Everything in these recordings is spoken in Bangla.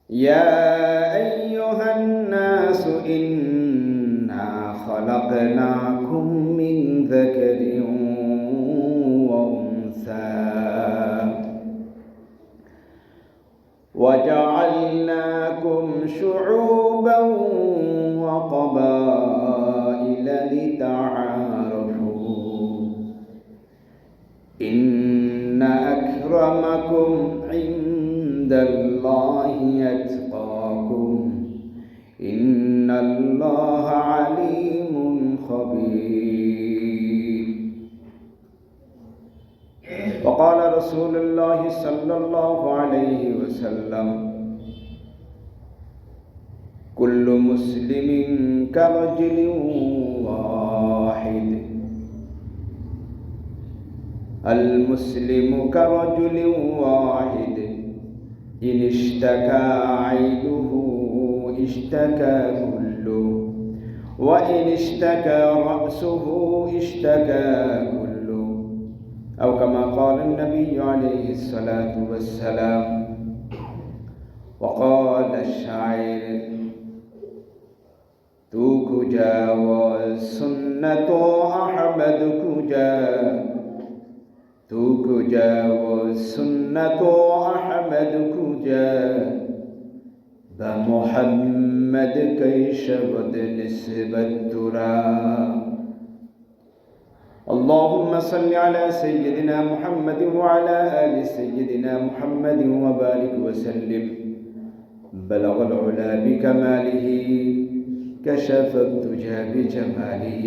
يا أيها الناس إنا خلقناكم من ذكر وأنثى وجعلناكم شعوبا وقبائل لتعارفوا إن أكرمكم عند الله أتقاكم إن الله عليم خبير. وقال رسول الله صلى الله عليه وسلم كل مسلم كرجل واحد المسلم كرجل واحد إن اشتكى عينه اشتكى كله وإن اشتكى رأسه اشتكى كله أو كما قال النبي عليه الصلاة والسلام. وقال الشاعر تو کجا والسنة أحمد کجا تو کجا والسنة أحمد کجا بمحمد کیش بد نسبت ترا. اللهم صل على سيدنا محمد وعلى آل سيدنا محمد وبارك وسلم. بلغ العلا بكماله كشف الدجى بجماله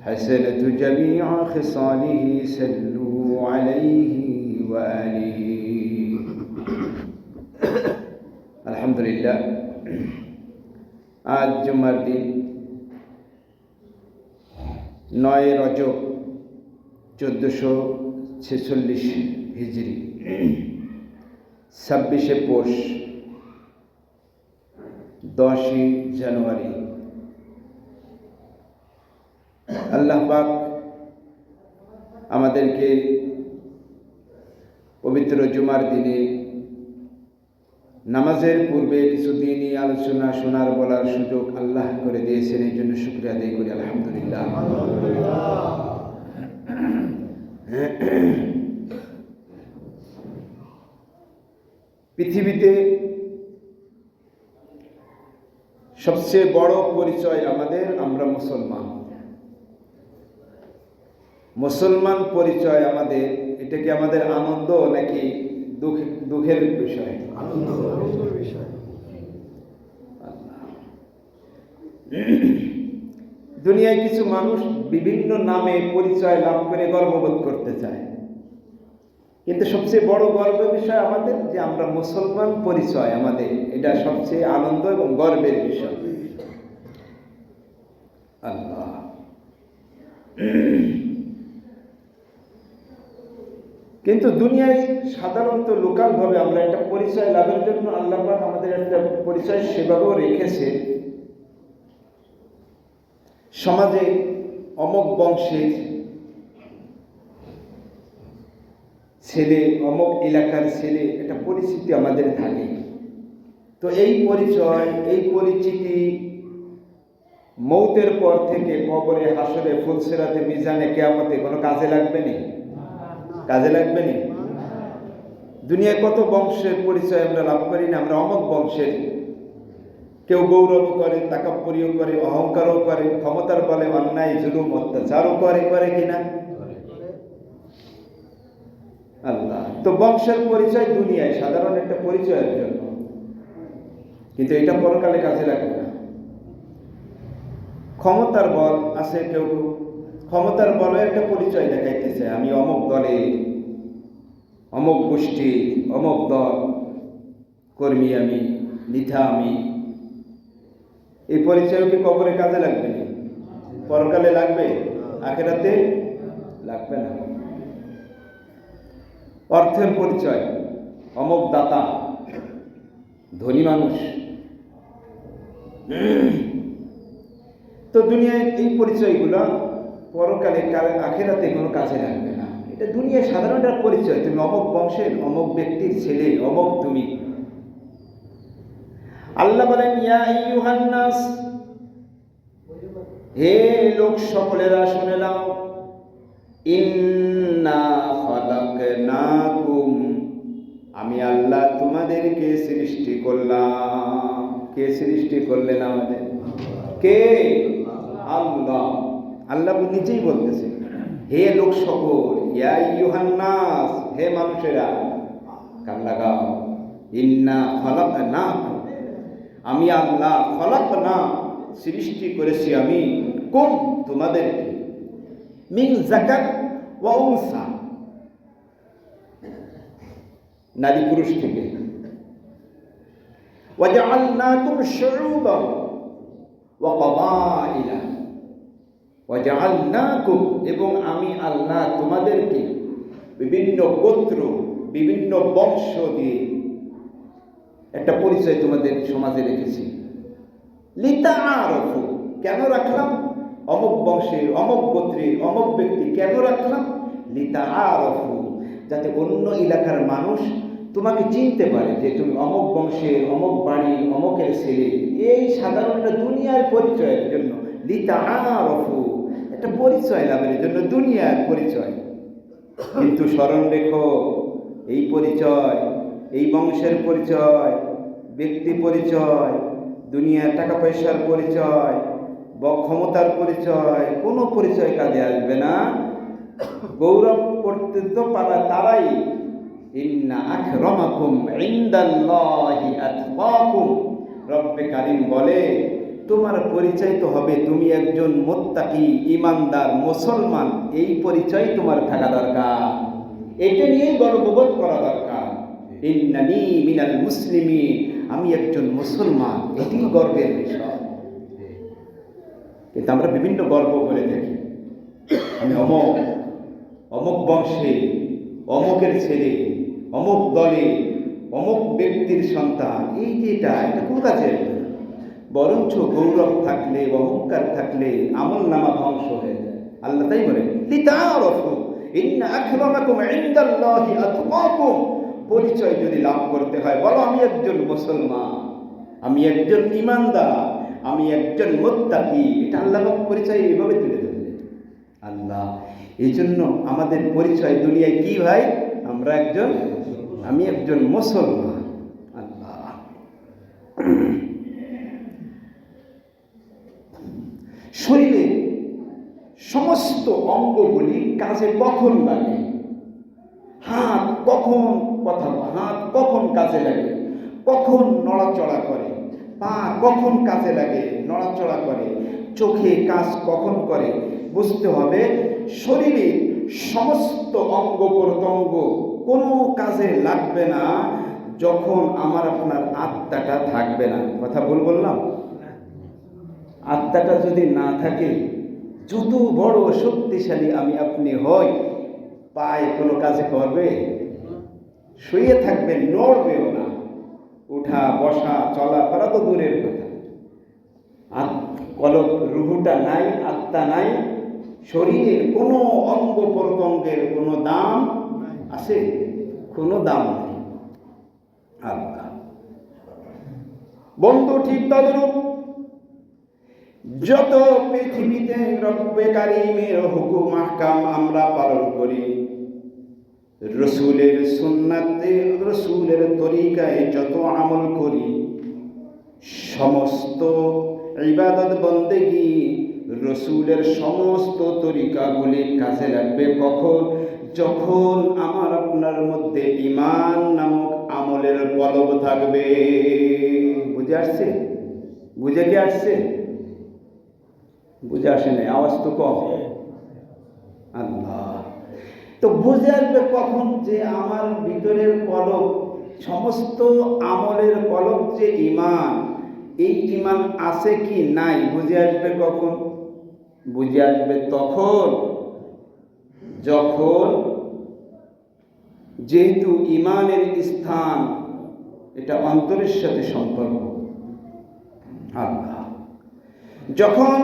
حسنت جميع خصاله سلوا عليه وآله. আলহামদুলিল্লাহ, আজ জুমার দিন 9 রজব 1446 হিজরি, 26শে পৌষ 10ই জানুয়ারি। আল্লাহ পাক আমাদেরকে পবিত্র জুমার দিনে নামাজের পূর্বে কিছু দিনই আলোচনা শোনার বলার সুযোগ আল্লাহ করে দিয়েছেন, এই জন্য শুকরিয়া আদায় করি আলহামদুলিল্লাহ। পৃথিবীতে সবচেয়ে বড় পরিচয় আমাদের, আমরা মুসলমান। মুসলমান পরিচয় আমাদের, এটা কি আমাদের আনন্দ নাকি দুঃখের বিষয়? আনন্দের বিষয়। দুনিয়ায় কিছু মানুষ বিভিন্ন নামে পরিচয় লাভ করে গর্ববোধ করতে চায়, কিন্তু সবচেয়ে বড় গর্বের বিষয় আমাদের যে আমরা মুসলমান পরিচয় আমাদের, এটা সবচেয়ে আনন্দ এবং গর্বের বিষয়। আল্লাহ, কিন্তু দুনিয়ায় সাধারণত লোকালভাবে আমরা একটা পরিচয় লাভের জন্য আল্লাহ পাক আমাদের একটা পরিচয় সেভাবেও রেখেছে। সমাজে অমুক বংশের ছেলে, অমুক এলাকার ছেলে, একটা পরিচিতি আমাদের থাকে। তো এই পরিচয়, এই পরিচিতি মৌতের পর থেকে কবরে, হাসরে, ফুলসিরাতে, মিজানে, কিয়ামতে কোনো কাজে লাগবে না? কাজে লাগবে না? দুনিয়ায় কত বংশের পরিচয় আমরা লাভ করি না? আমরা অমুক বংশের। কেউ গৌরব করে, তাকাব্বুরিও করে, অহংকারও করে, ক্ষমতার বলে অন্যায় জুলুম অত্যাচারও করে কিনা? আল্লাহ, তো বংশের পরিচয় দুনিয়ায় সাধারণ একটা পরিচয়ের জন্য, কিন্তু এটা পরকালে কাজে লাগবে না। ক্ষমতার বল আছে, কেউ ক্ষমতার বলে একটা পরিচয় দেখাইতেছে, আমি অমুক দলে, অমুক গোষ্ঠী, অমুক দল কর্মী, আমি নেতা, আমি। এই পরিচয় কি কবরে কাজে লাগবে না? পরকালে লাগবে, আখিরাতে লাগবে না। অর্থের পরিচয়, অমুক দাতা, ধনী মানুষ। তো দুনিয়ায় এই পরিচয়গুলো পরকালে আখিরাতে কোনো কাজে লাগবে না। এটা দুনিয়ায় সাধারণ একটা পরিচয়, তুমি অমুক বংশের, অমুক ব্যক্তির ছেলে, অমুক তুমি। আল্লাহ বলেন, ইয়া আইয়ুহান নাস, হে লোক সকলেরা শুনে নাও, ইন্না খালাকনাকুম, আমি আল্লাহ তোমাদেরকে সৃষ্টি করলাম। কে সৃষ্টি করলেন আমাদের? কে? আল্লাহ। আল্লাহ নিজেই বলতেছে, হে লোক সকল, ইয়া আইয়ুহান নাস, হে মানুষেরা, কান লাগাও, ইন্না খালাকনাকুম, আমি আল্লাহ, খালাকনা, সৃষ্টি করেছি আমি, কুম, তোমাদেরকে, মিন যাকার ওয়া উনসা, নারী পুরুষ থেকে, ওয়া জাআলনাকুম শুউবান ওয়া ক্বাবাইলা, ওয়া জাআলনাকুম, এবং আমি আল্লাহ তোমাদেরকে বিভিন্ন গোত্র, বিভিন্ন বংশ দিয়ে একটা পরিচয় তোমাদের সমাজে রেখেছি। লিতাআরাফু, কেন রাখলাম? অমুক বংশের, অমুক গোত্রের, অমুক ব্যক্তি কেন রাখলাম? লিতাআরাফু, যাতে অন্য এলাকার মানুষ তোমাকে চিনতে পারে যে তুমি অমুক বংশের, অমুক বাড়ির, অমুকের ছেলে। এই সাধারণ একটা দুনিয়ার পরিচয়ের জন্য, লিতাআরাফু, একটা পরিচয় লাভের জন্য, দুনিয়ার পরিচয়। কিন্তু স্মরণ রেখো, এই পরিচয়, এই বংশের পরিচয়, ব্যক্তি পরিচয়, দুনিয়ার টাকা পয়সার পরিচয়, ক্ষমতার পরিচয়, কোনো পরিচয় কাজে আসবে না। গৌরব করতে তো পারা তারাই, ইন্না আকরামাকুম ইনদাল্লাহি আতকাকুম, রব্বে কারীম বলে, তোমার পরিচয় তো হবে তুমি একজন মুত্তাকি, ঈমানদার, মুসলমান। এই পরিচয় তোমার থাকা দরকার, এটা নিয়ে গর্ববোধ করা দরকার। ইন্নানি মিনাল মুসলিমিন, আমি একজন মুসলমান, এটি গর্বের বিষয়। কিন্তু আমরা বিভিন্ন গর্ব করে থাকি, আমি অমুক, অমুক বংশে, অমুকের ছেলে, অমুক দলে, অমুক ব্যক্তির সন্তান। এই যে এটা কোন কাজে? বরঞ্চ গৌরব থাকলে, অহংকার থাকলে আমল নামা ধ্বংস হয়ে যায়। আল্লাহ তাই বলেন, লিতাআরাফু ইন্না আকরামাকুম ইনদাল্লাহি আতকাকুম, পরিচয় যদি লাভ করতে হয়, বলো আমি একজন মুসলমান, আমি একজন ঈমানদার, আমি একজন মুত্তাকি। এটা আল্লাহ পরিচয় এইভাবে তুলে ধরবে আল্লাহ। এই জন্য আমাদের পরিচয় দুনিয়ায় কি ভাই? আমরা একজন, আমি একজন মুসলমান। আল্লাহ, শরীরে সমস্ত অঙ্গগুলি কাজে কখন লাগে? হাত কখন কথা, হাত কখন কাজে লাগে, কখন নড়াচড়া করে, পা কখন কাজে লাগে, নড়াচড়া করে, চোখে কাজ কখন করে? বুঝতে হবে শরীরের সমস্ত অঙ্গ প্রত্যঙ্গ কোনো কাজে লাগবে না যখন আমার আপনার আত্মাটা থাকবে না। কথা বললাম, আত্মাটা যদি না থাকে, যত বড় শক্তিশালী আমি আপনি হই, পায়ে কোনো কাজে করবে? শুয়ে থাকবে, নড়বেও না। উঠা বসা চলাফেরা তো দূরের কথা। কলব, রুহুটা নাই, আত্মা নাই, শরীরের কোনো অঙ্গ প্রত্যঙ্গের কোনো দাম আছে? কোনো দাম নেই। আল্লাহ বন্ধু, ঠিক তদরূপ যত পৃথিবীতে রব্বে কারীমের হুকুম আহকাম আমরা পালন করি, রসুলের সুন্নাতে, রসুলের তরিকায় যত আমল করি, সমস্ত ইবাদত বন্দেগি রসুলের সমস্ত তরিকাগুলি কাজে লাগবে কখন? যখন আমার আপনার মধ্যে ঈমান নামক আমলের কলব থাকবে। বুঝে আসছে? বুঝে কি আসছে? বুঝে আসে নাই, আওয়াজ তো কম। আল্লাহ, তো বুঝে আসবে কখন? যে আমার ভিতরের কলব, সমস্ত আমলের কলব যে ঈমান, এই ঈমান আছে কি নাই, বুঝে আসবে কখন? বুঝে আসবে তখন যখন, যেহেতু ঈমানের স্থান এটা অন্তরের সাথে সম্পর্ক। আল্লাহ, যখন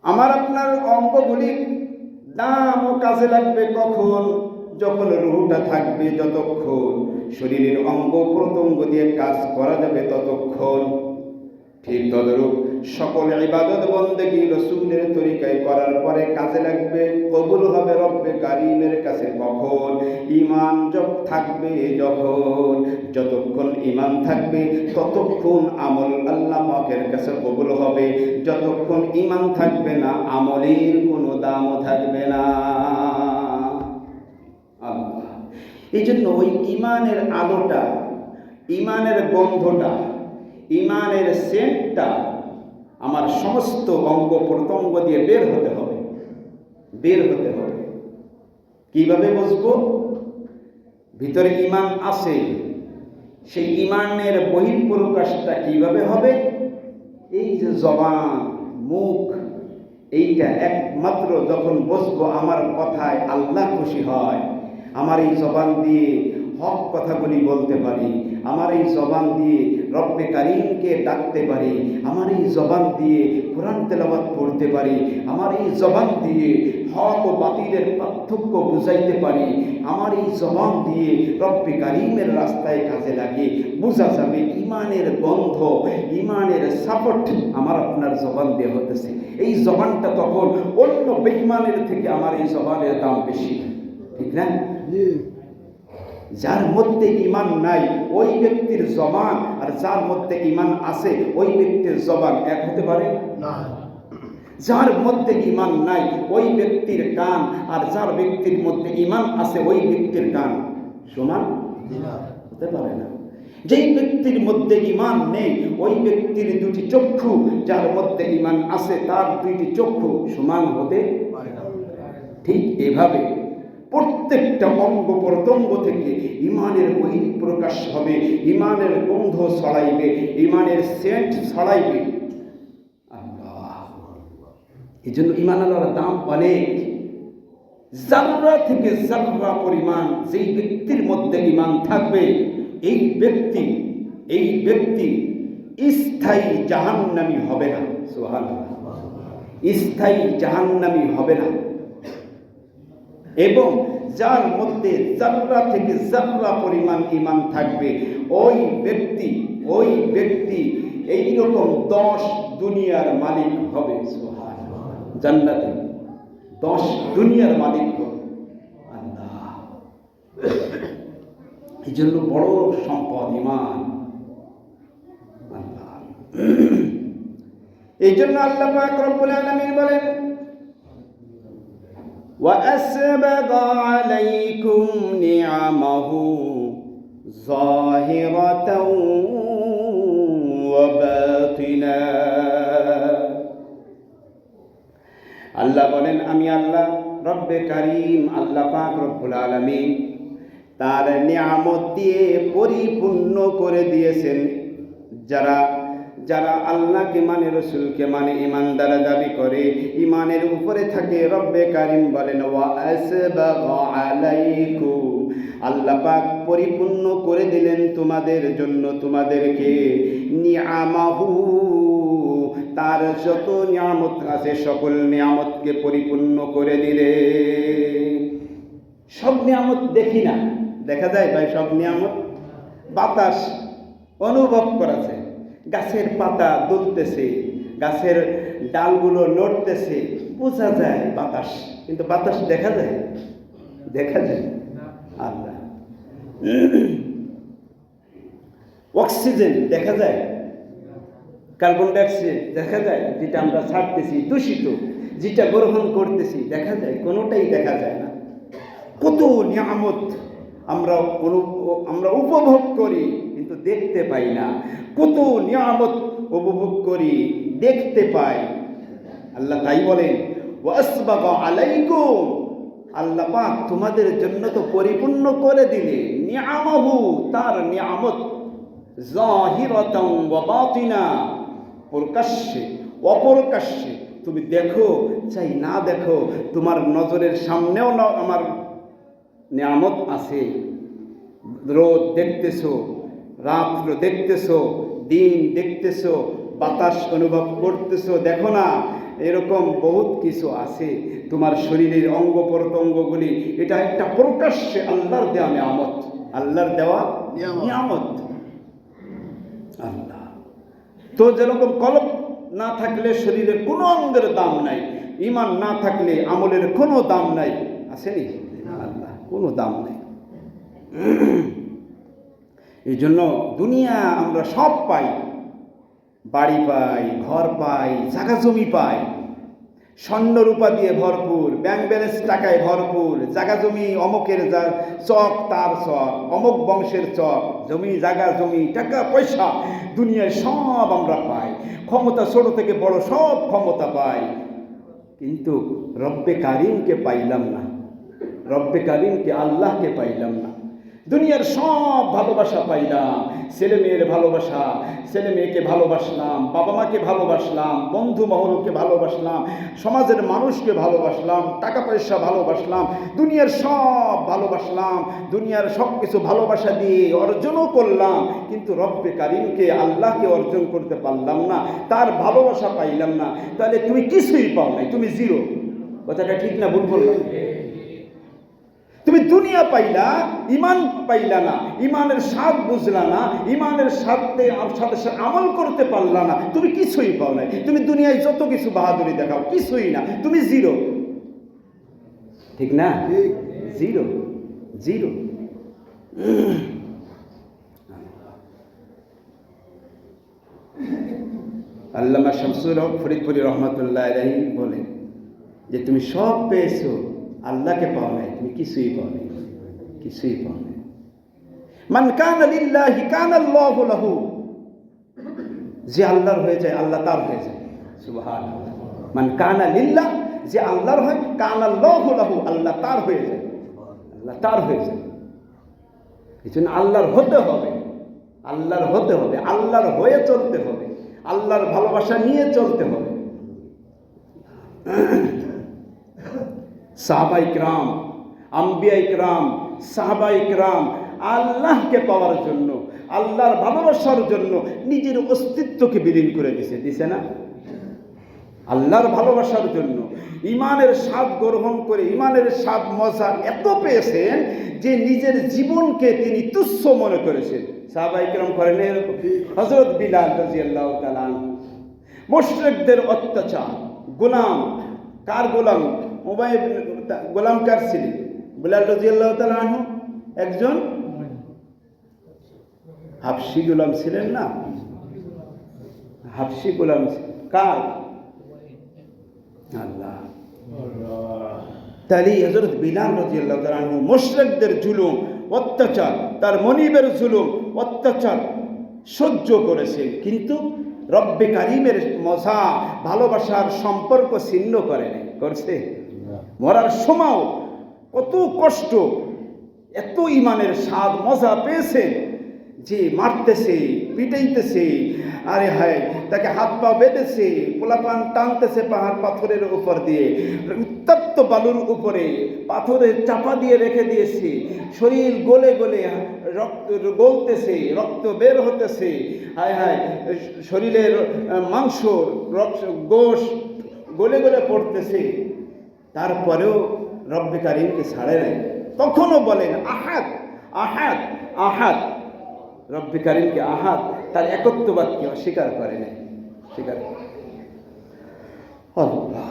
আমার আপনার অঙ্গগুলি দাম ও কাজে লাগবে কখন? যখন রুহটা থাকবে, যতক্ষণ শরীরের অঙ্গ প্রত্যঙ্গ দিয়ে কাজ করা যাবে ততক্ষণ। ঠিক তদরূপ সকল ইবাদত বন্দেগী রাসূলের তরিকায় করার পরে কাজে লাগবে, কবুল হবে রব্বে কারীমের কাছে কখন? ঈমান থাকবে যখন। যতক্ষণ ঈমান থাকবে ততক্ষণ আমল আল্লাহ পাকের কাছে কবুল হবে। যতক্ষণ ঈমান থাকবে না, আমলের কোনো দামও থাকবে না। আল্লাহ, এই জন্য ওই ঈমানের আলোটা, ঈমানের গন্ধটা, ঈমানের সেন্টটা আমার সমস্ত অঙ্গ প্রত্যঙ্গ দিয়ে বের হতে হবে, বের হতে হবে। কিভাবে বুঝবো ভিতরে ঈমান আছে? সেই ঈমানের বহিঃপ্রকাশটা কিভাবে হবে? এই যে জবান, মুখ, এইটা একমাত্র যখন বুঝবো আমার কথায় আল্লাহ খুশি হয়, আমার এই জবান দিয়ে হক কথাগুলি বলতে পারি, আমার এই জবান দিয়ে রব্বে কারীমকে ডাকতে পারি, আমার এই জবান দিয়ে কোরআন তেলাওয়াত পড়তে পারি, আমার এই জবান দিয়ে হক ও বাতিলের পার্থক্য বুঝাইতে পারি, আমার এই জবান দিয়ে রব্বে কারীমের রাস্তায় কাজে লাগে, বোঝা যাবে ঈমানের গন্ধ, ঈমানের সাপোর্ট আমার আপনার জবান দিয়ে হতেছে। এই জবানটা তখন অন্য বেঈমানের থেকে আমার এই জবানের দাম বেশি, ঠিক না? যার মধ্যে ঈমান নাই ওই ব্যক্তির জবান আর যার মধ্যে ঈমান আছে ওই ব্যক্তির জবান এক হতে পারে না। যার মধ্যে ঈমান নাই ওই ব্যক্তির কান আর যার ব্যক্তির মধ্যে ঈমান আছে ওই ব্যক্তির কান সমান হতে পারে না। যেই ব্যক্তির মধ্যে ঈমান নেই ওই ব্যক্তির দুটি চক্ষু যার মধ্যে ঈমান আছে তার দুইটি চক্ষু সমান হতে পারে না। ঠিক এভাবে প্রত্যেকটা অঙ্গ প্রত্যঙ্গ থেকে ঈমানের বহিঃপ্রকাশ হবে, ঈমানের গন্ধ ছড়াইবে, ঈমানের সেন্ট ছড়াইবে। আল্লাহ, এই জন্য ঈমান আল্লাহর দাম অনেক। জাররা থেকে জাররা পরিমাণ যেই ব্যক্তির মধ্যে ঈমান থাকবে এই ব্যক্তি স্থায়ী জাহান্নামী হবে না। সুবহানাল্লাহ, স্থায়ী জাহান্নামী হবে না। এবং যার মধ্যে জাররা থেকে জাররা পরিমাণ ঈমান থাকবে ওই ব্যক্তি এইরকম 10 দুনিয়ার মালিক হবে। সুবহানাল্লাহ, জান্নাতে 10 দুনিয়ার মালিক হবে। আল্লাহ, এই জন্য বড় সম্পদ ঈমান। আল্লাহ, এই জন্য আল্লাহ পাক রব্বুল আলামিন বলেন وَأَسْبَغَ عَلَيْكُمْ نِعَمَهُ ظَاهِرَةً وَبَاطِنًا। আল্লাহ বলেন আমি আল্লাহ রব্বে কারীম আল্লাহ পাক রব্বুল আলামিন তার নিয়ামত দিয়ে পরিপূর্ণ করে দিয়েছেন। যারা আল্লাহকে মানে, রসুলকে মানে, ঈমানদার দাবি করে, ঈমানের উপরে থাকে, রব্বে কারীম বলেন ওয়া আসবাগা আলাইকুম, আল্লাহ পাক পরিপূর্ণ করে দিলেন তোমাদের জন্য, তোমাদেরকে নিয়ামাহু, তার যত নিয়ামত আছে সকল নিয়ামতকে পরিপূর্ণ করে দিলে। সব নিয়ামত দেখি না, দেখা যায় ভাই সব নিয়ামত? বাতাস অনুভব করা যায়, গাছের পাতা দুলতেছে, গাছের ডালগুলো নড়তেছে, বোঝা যায় বাতাস, কিন্তু বাতাস দেখা যায়? দেখা যায় আল্লাহ। অক্সিজেন দেখা যায়? কার্বন ডাইঅক্সাইড দেখা যায়? যেটা আমরা ছাড়তেছি দূষিত, যেটা গ্রহণ করতেছি দেখা যায়? কোনোটাই দেখা যায় না। কত নিয়ামত আমরা উপভোগ করি কিন্তু দেখতে পাই না। কত নিয়ামত উপভোগ করি, দেখতে পাই। আল্লাহ তাই বলেন ওয়াসবাগা আলাইকুম, আল্লাহ পাক তোমাদের জন্য তো পরিপূর্ণ করে দিলে নিয়ামাহু, তার নিয়ামত, যাহিরাতান ওয়া বাতিনা, প্রকাশ্যে অপ্রকাশ্যে, তুমি দেখো চাই না দেখো, তোমার নজরের সামনেও না আমার নিয়ামত আছে। রোদ দেখতেছো, রাত্র দেখতেছো, দিন দেখতেছো, বাতাস অনুভব করতেছো, দেখো না? এরকম বহুত কিছু আছে। তোমার শরীরের অঙ্গ প্রত্যঙ্গগুলি, এটা একটা প্রকাশ্যে আল্লাহর দেওয়া নিয়ামত, আল্লাহর দেওয়া নিয়ামত। আল্লাহ তো যেরকম কলব না থাকলে শরীরের কোনো অঙ্গের দাম নাই, ঈমান না থাকলে আমলের কোনো দাম নাই, আসেনি? আল্লাহ কোনো দাম নাই। এই জন্য দুনিয়া আমরা সব পাই, বাড়ি পাই, ঘর পাই, জায়গা জমি পাই, স্বর্ণ রূপা দিয়ে ভরপুর, ব্যাংক ব্যালেন্স টাকায় ভরপুর, জায়গা জমি অমুকের চক তার চক, অমুক বংশের চক, জমি জায়গা জমি টাকা পয়সা দুনিয়ায় সব আমরা পাই, ক্ষমতা ছোট থেকে বড় সব ক্ষমতা পাই, কিন্তু রব্বে কারিমকে পাইলাম না, রব্বে কারিমকে আল্লাহকে পাইলাম না। দুনিয়ার সব ভালোবাসা পাইলাম, ছেলে মেয়ের ভালোবাসা, ছেলে মেয়েকে ভালোবাসলাম, বাবা মাকে ভালোবাসলাম, বন্ধু মহলকে ভালোবাসলাম, সমাজের মানুষকে ভালোবাসলাম, টাকা পয়সা ভালোবাসলাম, দুনিয়ার সব ভালোবাসলাম, দুনিয়ার সব কিছু ভালোবাসা দিয়ে অর্জনও করলাম, কিন্তু রব্বে কারিমকে আল্লাহকে অর্জন করতে পারলাম না, তার ভালোবাসা পাইলাম না। তাহলে তুমি কিছুই পাও নাই, তুমি জিরো। কথাটা ঠিক না ভুল বললাম? তুমি দুনিয়া পাইলা, ইমান পাইলা না, ইমানের স্বাদ বুঝলা না, ইমানের সাথে আমল করতে পারলা না, তুমি কিছুই পাও নাই। তুমি দুনিয়ায় যত কিছু বাহাদুরি দেখাও, কিছুই না, তুমি জিরো। ঠিক না? Zero, zero. আল্লামা শামসুল হক ফরিদপুরি রহমতুল্লাহ আলাইহি বলে যে তুমি সব পেয়েছো, আল্লাহকে পাও নাই, তুমি কিছুই পাও নাই, কিছুই পাও নাই। মান কানা লিল্লাহি কানা আল্লাহু লাহু, যে আল্লাহর হয়ে যায় আল্লাহ তার হয়ে যায়। সুবহানাল্লাহ। মান কানা লিল্লাহ, যে আল্লাহর হয়, কানা আল্লাহু লাহু, আল্লাহ তার হয়ে যায়, আল্লাহ তার হয়ে যায়। এজন্য আল্লাহর হতে হবে, আল্লাহর হতে হবে, আল্লাহর হয়ে চলতে হবে, আল্লাহর ভালোবাসা নিয়ে চলতে হবে। সাহাবায়ে কিরাম, আম্বিয়ায়ে কিরাম, সাহাবায়ে কিরাম আল্লাহকে পাওয়ার জন্য, আল্লাহর ভালোবাসার জন্য নিজের অস্তিত্বকে বিলীন করে দিছে না? আল্লাহর ভালোবাসার জন্য ইমানের স্বাদ গ্রহণ করে, ইমানের স্বাদ মজা এত পেয়েছেন যে নিজের জীবনকে তিনি তুচ্ছ মনে করেছেন। সাহাবায়ে কিরাম করেন এরকম। হযরত বিলাল রাদিয়াল্লাহু তাআলা আনহু, মুশরিকদের অত্যাচার, গোলাম, কার গোলাম? উমাইয়া গোলাম কার ছিলেন? বিলাল রাদিয়াল্লাহু তাআলা আনহু একজন হাবশি গোলাম ছিলেন না? হাবশি গোলাম কার? আল্লাহ। তাহলে হযরত বিলাল রাদিয়াল্লাহু তাআলা আনহু মুশরিকদের জুলুম, অত্যাচার, তার মনিবের জুলুম, অত্যাচার সহ্য করেছেন, কিন্তু রব্বে কারিমের মজা, ভালোবাসার সম্পর্ক ছিন্ন করে নাই। করছে? মরার সময়ও কত কষ্ট, এত ইমানের স্বাদ মজা পেয়েছে যে মারতেছে, পিটাইতেছে, আরে হায়, তাকে হাত পা বেঁধেছে, পোলাপান টানতেছে পাহাড় পাথরের উপর দিয়ে, উত্তপ্ত বালুর উপরে পাথরে চাপা দিয়ে রেখে দিয়েছে, শরীর গলে গলে রক্ত গলতেছে, রক্ত বের হতেছে, হায় হায়, শরীরের মাংস, গোশ গলে গলে পড়তেছে, তারপরেও রব্বে কারিমকে ছাড়ে নাই। তখনও বলেন আহাদ, আহাদ, আহাদ। রব্বে কারিমকে আহাদ, তার একত্ববাদকে অস্বীকার করে নাই, স্বীকার করে। আল্লাহ।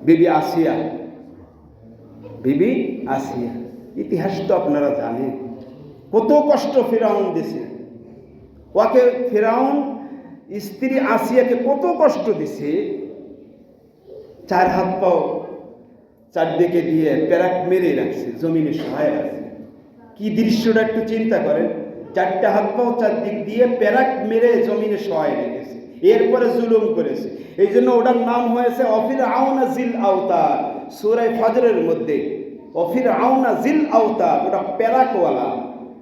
বিবি আসিয়া, বিবি আসিয়া ইতিহাস তো আপনারা জানেন, কত কষ্ট ফিরাউন দিছে ওকে। ফিরাউন স্ত্রী আসিয়াকে কত কষ্ট দিছে, চার হাত পাও চারদিকে দিয়ে প্যারাক মেরে রাখছে, জমিনে সহায় রাখছে। কি দৃশ্যটা একটু চিন্তা করেন, চারটা হাত পাও চারদিক দিয়ে প্যারাক মেরে জমিনে সহায় রেখেছে, এরপরে জুলুম করেছে। এই জন্য ওটার নাম হয়েছে অফির আউনা জিল আওতার। সূরা ফজরের মধ্যে অফির আউনা জিল আওতার, ওটা প্যারাকওয়ালা।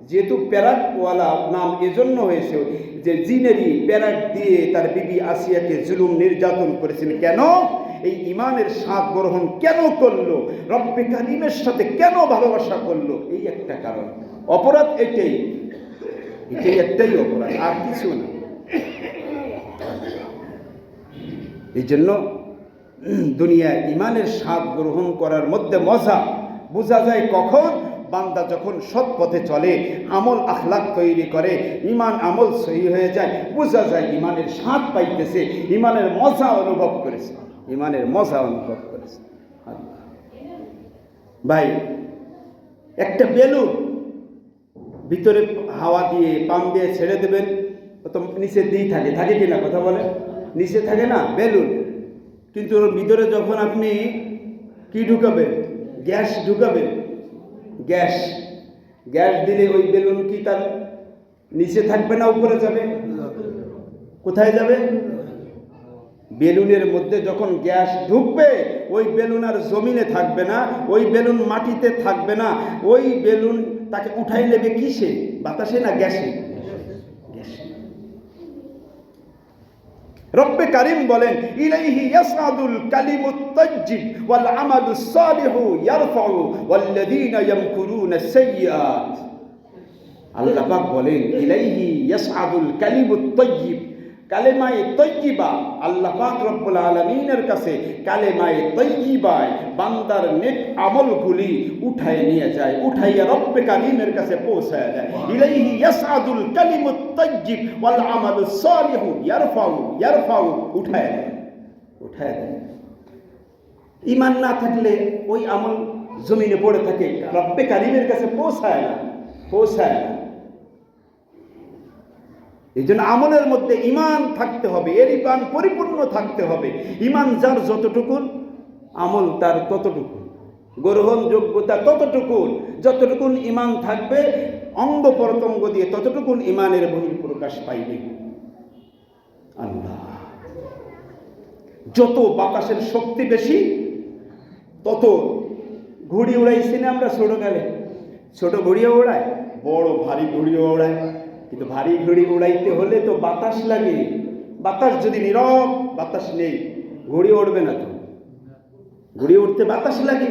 যেহেতু প্যারাকওয়ালা নাম এজন্য হয়েছে যে জিনেরই প্যারাক দিয়ে তার বিবি আসিয়াকে জুলুম নির্যাতন করেছেন। কেন? এই ইমানের স্বাদ গ্রহণ কেন করলো, রব্বে কারিমের সাথে কেন ভালোবাসা করলো, এই একটা কারণ। অপরাধ এটাই, এটাই একটাই অপরাধ, আর কিছু না। এই জন্য দুনিয়ায় ইমানের স্বাদ গ্রহণ করার মধ্যে মজা বোঝা যায় কখন? বান্দা যখন সৎ পথে চলে, আমল আখলাক তৈরি করে, ইমান আমল সহি হয়ে যায়, বোঝা যায় ইমানের স্বাদ পাইতেছে, ইমানের মজা অনুভব করেছে, ইমানের মজা অনুভব করেছে। ভাই, একটা বেলুন ভিতরে হাওয়া দিয়ে পাম দিয়ে ছেড়ে দেবেন, তো নিচে দিয়ে থাকে, থাকে কিনা কথা বলে? নিচে থাকে না বেলুন, কিন্তু ওর ভিতরে যখন আপনি কি ঢুকাবেন? গ্যাস ঢুকাবেন, গ্যাস গ্যাস দিলে ওই বেলুন কি তার নিচে থাকবে না উপরে যাবে? কোথায় যাবে? বেলুনের মধ্যে যখন গ্যাস ঢুকবে, ওই বেলুন আর জমিনে থাকবে না, ওই বেলুন মাটিতে থাকবে না, ওই বেলুন তাকে উঠাই নেবে কিসে? বাতাসে না গ্যাসে? গ্যাসে। রব্বে কারীম বলেন, ইলাইহি ইয়াসআদুল কালিমুত তাইয়্যিব ওয়াল আমালুস সালিহু ইয়ারফাউ ওয়াল্লাযীনা ইয়ামকুরুনাস সাইয়্যাত। আল্লাহ পাক বলেন, ইলাইহি ইয়াসআদুল কালিমুত তাইয়্যিব, কালেমায়ে তৈয়িবা, আল্লাহ পাক রব্বুল আলামিনের কাছে কালেমায়ে তৈয়িবায় বান্দার নেক আমলগুলি উঠায় নিয়ে যায়, উঠাইয়া রব্বে কারীমের কাছে পৌঁছায় দেয়। ইলাইহি ইয়াসআদুল কালিমুত তাইয়্যিব ওয়াল আমালুস সালিহু ইয়ারফাউ উঠায় দেয়, উঠায় দেয়। ঈমান না থাকলে ওই আমল জমিনে পড়ে থাকে, রব্বে কারীমের কাছে পৌঁছায় না, পৌঁছায় না। এই জন্য আমলের মধ্যে ঈমান থাকতে হবে, এর ঈমান পরিপূর্ণ থাকতে হবে। ঈমান যার যতটুকুন, আমল তার ততটুকুন, গ্রহণযোগ্যতা ততটুকুন। যতটুকুন ঈমান থাকবে অঙ্গ প্রত্যঙ্গ দিয়ে, ততটুকুন ঈমানের বহিঃপ্রকাশ পাইবে। আল্লাহ, যত বাতাসের শক্তি বেশি, তত ঘুড়ি উড়াইছি না আমরা ছোটকালে? ছোট ঘুড়িও ওড়ায়, বড় ভারী ঘুড়িও ওড়ায়, কিন্তু ভারী ঘুড়ি উড়াইতে হলে তো বাতাস লাগে। বাতাস যদি নীরব, বাতাস নেই, ঘুড়ি উড়বে না। তো ঘুড়ি উঠতে বাতাস লাগে,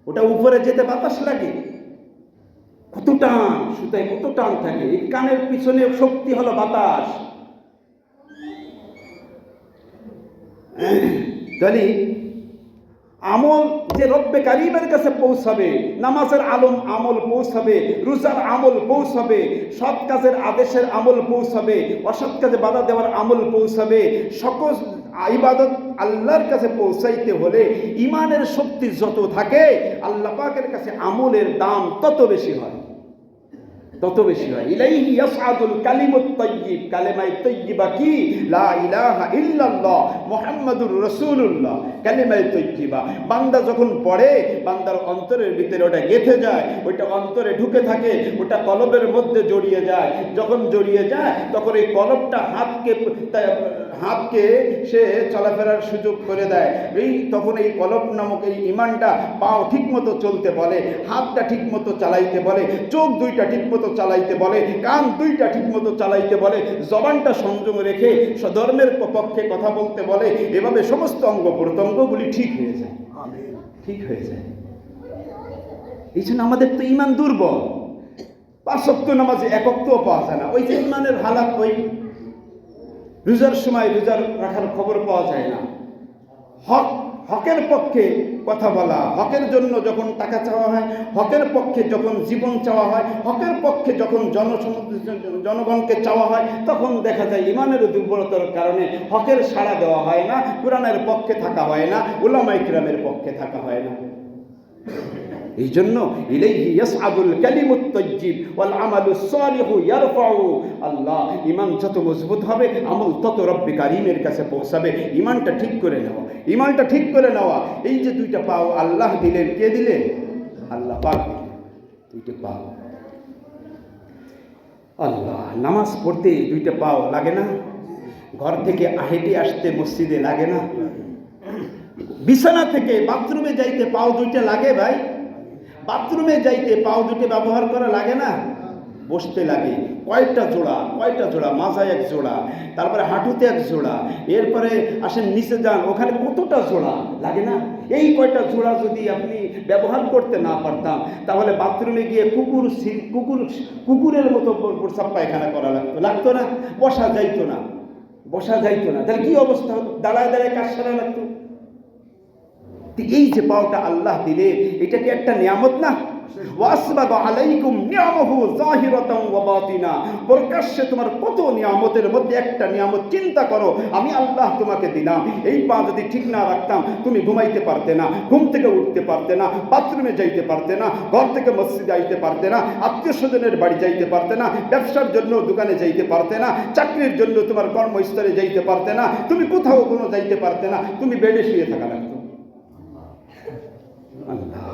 ওটা উপরে যেতে বাতাস লাগে। কত টান, সুতায় কত টান থাকে। এই কানের পিছনে শক্তি হলো বাতাস। তাহলে আমল যে রব্বে কারীমের কাছে পৌঁছাবে, নামাজের আমল পৌঁছাবে, রোজার আমল পৌঁছাবে, সৎ কাজের আদেশের আমল পৌঁছাবে, অসৎ কাজে বাধা দেওয়ার আমল পৌঁছাবে, সকল ইবাদত আল্লাহর কাছে পৌঁছাইতে হলে ঈমানের শক্তি যত থাকে, আল্লাহ পাকের কাছে আমলের দাম তত বেশি হয়, তত বেশি হয়। ইলাইহি ইয়াসআদুল কালিমুত তাইয়্যিব, কালেমায়ে তাইয়্যিবা কি? লা ইলাহা ইল্লাল্লাহ মুহাম্মাদুর রাসূলুল্লাহ। কালেমায়ে তাইয়্যিবা বান্দা যখন পড়ে, বান্দার অন্তরের ভিতরে ওটা গেঁথে যায়, ওইটা অন্তরে ঢুকে থাকে, ওটা কলবের মধ্যে জড়িয়ে যায়। যখন জড়িয়ে যায়, তখন এই কলবটা হাতকে সে চলাফেরার সুযোগ করে দেয়। তখন এই কলব নামক এই ঈমানটা পাও ঠিক মতো চলতে বলে, হাতটা ঠিক মতো চালাইতে বলে, চোখ দুইটা ঠিক মতো চালাইতে বলে, কান দুইটা ঠিক মতো চালাইতে বলে, জবানটা সংযম রেখে ধর্মের পক্ষে কথা বলতে বলে। এভাবে সমস্ত অঙ্গ প্রত্যঙ্গগুলি ঠিক হয়ে যায়, ঠিক হয়ে যায়। এই জন্য আমাদের তো ঈমান দুর্বল। 5 ওয়াক্ত নামাজে 1 ওয়াক্তও পাওয়া যায় না। ওই যে ঈমানের হালাত, ওই রোজার সময় রোজার রাখার খবর পাওয়া যায় না। হকের পক্ষে কথা বলা, হকের জন্য যখন টাকা চাওয়া হয়, হকের পক্ষে যখন জীবন চাওয়া হয়, হকের পক্ষে যখন জনগণকে চাওয়া হয়, তখন দেখা যায় ঈমানের দুর্বলতার কারণে হকের সাড়া দেওয়া হয় না, কোরআনের পক্ষে থাকা হয় না, উলামায়ে কিরামের পক্ষে থাকা হয় না। এই জন্য ইলাইহি ইয়াসআদুল কালিমুত তাইয়্যিব ওয়াল আমালুস সালিহু ইয়ারফাউ। আল্লাহ, ঈমান যত মজবুত হবে, আমল তত রব্বে কারীমের কাছে পৌঁছাবে। ঈমানটা ঠিক করে নেওয়া, ঈমানটা ঠিক করে নেওয়া। এই যে দুইটা পাও আল্লাহ দিলেন, কে দিলেন? আল্লাহ পাক দিলেন দুইটা পাও। আল্লাহ, নামাজ পড়তে দুইটা পাও লাগে না? ঘর থেকে হেঁটে আসতে মসজিদে লাগে না? বিছানা থেকে বাথরুমে যাইতে পাও দুইটা লাগে ভাই? বাথরুমে যাইতে পাও দুটো ব্যবহার করা লাগে না? বসতে লাগে কয়টা জোড়া, কয়টা জোড়া? মাজায় 1 জোড়া, তারপরে হাঁটুতে 1 জোড়া, এরপরে আসেন নিচে যান, ওখানে কতটা জোড়া লাগে না? এই কয়টা জোড়া যদি আপনি ব্যবহার করতে না পারতাম, তাহলে বাথরুমে গিয়ে কুকুরের মতো প্রস্রাব পায়খানা করা লাগতো না? বসা যাইতো না, বসা যাইতো না। তাহলে কি অবস্থা হতো? দাঁড়ায় দাঁড়ায় কাজ সারা লাগতো। তো এই যে পাওটা আল্লাহ দিলে, এটা কি একটা নিয়ামত না? ওয়াসবাগা আলাইকুম নিয়ামহু যাহিরাতান ওয়া বাতিনা, প্রকাশ্যে তোমার কত নিয়ামতের মধ্যে একটা নিয়ামত চিন্তা করো, আমি আল্লাহ তোমাকে দিলাম। এই পা যদি ঠিক না রাখতাম, তুমি ঘুমাইতে পারতে না, ঘুম থেকে উঠতে পারতে না, বাথরুমে যাইতে পারতে না, ঘর থেকে মসজিদে যাইতে পারতে না, আত্মীয় স্বজনের বাড়ি যাইতে পারতে না, ব্যবসার জন্য দোকানে যাইতে পারতে না, চাকরির জন্য তোমার কর্মস্থলে যাইতে পারতে না, তুমি কোথাও কোনো যাইতে পারতে না, তুমি বেডে শুয়ে থাকা লাগতো। আল্লাহ,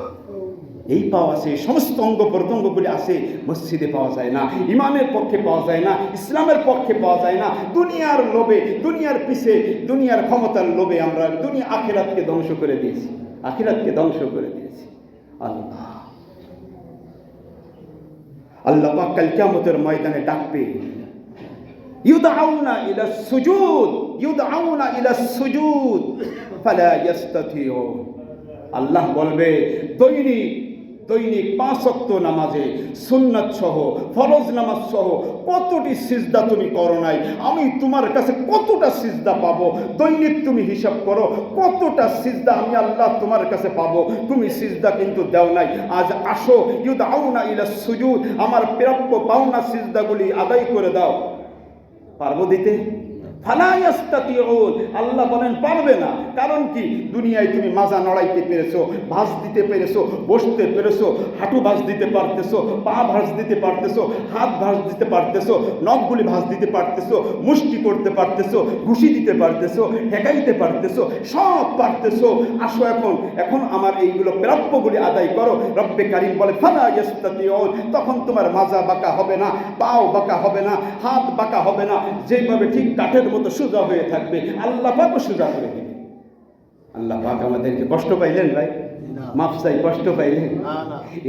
এই পাওয়া আছে, সমস্ত অঙ্গ প্রত্যঙ্গগুলি আছে, মসজিদে পাওয়া যায় না, ইমামের পক্ষে পাওয়া যায় না, ইসলামের পক্ষে পাওয়া যায় না। দুনিয়ার লোভে, দুনিয়ার পিছে, দুনিয়ার ক্ষমতার লোভে আমরা দুনিয়া আখিরাতকে ধ্বংস করে দিয়েছি, আখিরাতকে ধ্বংস করে দিয়েছি। আল্লাহ, আল্লাহ পাক কাল কিয়ামতের ময়দানে ডাকবে, ইউদআউনা ইলা সুজুদ, ইউদআউনা ইলা সুজুদ ফালা ইস্তাতিউন। আল্লাহ বলবে, দৈনিক 5 ওয়াক্ত নামাজে সুন্নাত সহ, ফরজ নামাজ সহ কতটি সিজদা তুমি করো নাই, আমি তোমার কাছে কতটা সিজদা পাবো? দৈনিক তুমি হিসাব করো, কতটা সিজদা আমি আল্লাহ তোমার কাছে পাবো। তুমি সিজদা কিন্তু দেও নাই। আজ আসো, ইউদআউনা ইলা সুজুদ, আমার প্রাপ্য পাওনা সিজদাগুলি আদায় করে দাও। পারবো দিতে? ফালা ইস্তাতিউন। আল্লাহ বলেন পারবে না। কারণ কি? দুনিয়ায় তুমি মাজা নড়াইতে পেরেছো, ভাঁজ দিতে পেরেছো, বসতে পেরেছো, হাঁটু ভাঁজ দিতে পারতেছো, পা ভাঁজ দিতে পারতেছো, হাত ভাঁজ দিতে পারতেছো, নখগুলি ভাঁজ দিতে পারতেছো, মুষ্টি করতে পারতেছো, ঘুষি দিতে পারতেছো, ঠেকাইতে পারতেছো, সব পারতেছো। আসো এখন আমার এইগুলো প্রাপ্যগুলি আদায় করো। রব্বে কারীম বলে ফালা ইস্তাতিউন। তখন তোমার মাজা বাঁকা হবে না, পাও বাঁকা হবে না, হাত বাঁকা হবে না, যেভাবে ঠিক কাঠের মতো সোজা হয়ে থাকবে। আল্লাহ পাক সোজা করে দিবে। আল্লাহ পাক আমাদেরকে কষ্ট পাইলেন ভাই? মাফ চাই, কষ্ট পাইলেন?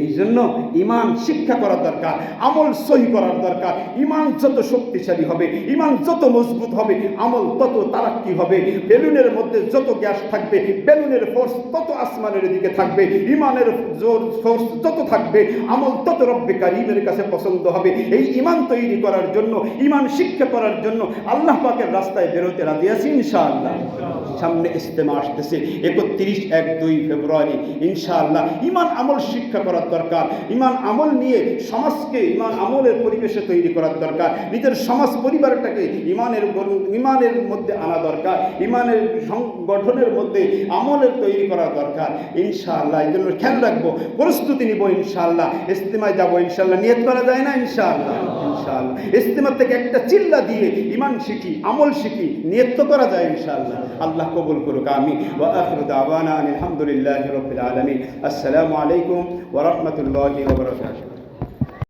এই জন্য ইমান শিক্ষা করা দরকার, আমল সহি করার দরকার। ইমান যত শক্তিশালী হবে, ইমান যত মজবুত হবে, আমল তত তারাক্কি হবে। বেলুনের মধ্যে যত গ্যাস থাকবে, বেলুনের ফোর্স তত আসমানের দিকে থাকবে। ইমানের জোর ফোর্স যত থাকবে, আমল তত রব্বে কারীমের কাছে পছন্দ হবে। এই ইমান তৈরি করার জন্য, ইমান শিক্ষা করার জন্য আল্লাহ পাকের রাস্তায় বেরোতে রাজি আছি ইনশাআল্লাহ। সামনে ইজতেমা আসতেছে 31-1-2 ফেব্রুয়ারি ইনশাআল্লাহ। ইমান আমল শিক্ষা করার দরকার। ইমান আমল নিয়ে সমাজকে ইমান আমলের পরিবেশে তৈরি করার দরকার। নিজের সমাজ পরিবারটাকে ইমানের মধ্যে আনা দরকার। ইমানের সংগঠনের মধ্যে আমলের তৈরি করা দরকার ইনশাআল্লাহ। এই জন্য খেয়াল রাখবো, প্রস্তুতি নিব ইনশাআল্লাহ। ইজতেমায় যাবো ইনশাআল্লাহ। নিয়ত করা যায় না ইনশাআল্লাহ? ইনশাআল্লাহ। ইজতেমা থেকে একটা চিল্লা দিয়ে ইমান শিখি, আমল শিখি, নিয়ত করা যায় ইনশাআল্লাহ। আল্লাহ কবুল করুক, আমিন। ওয়া আখিরু দাওয়ানা আলহামদুলিল্লাহি রাব্বিল আলামিন। আসসালামু আলাইকুম ওয়া রাহমাতুল্লাহি ওয়া বারাকাতুহু।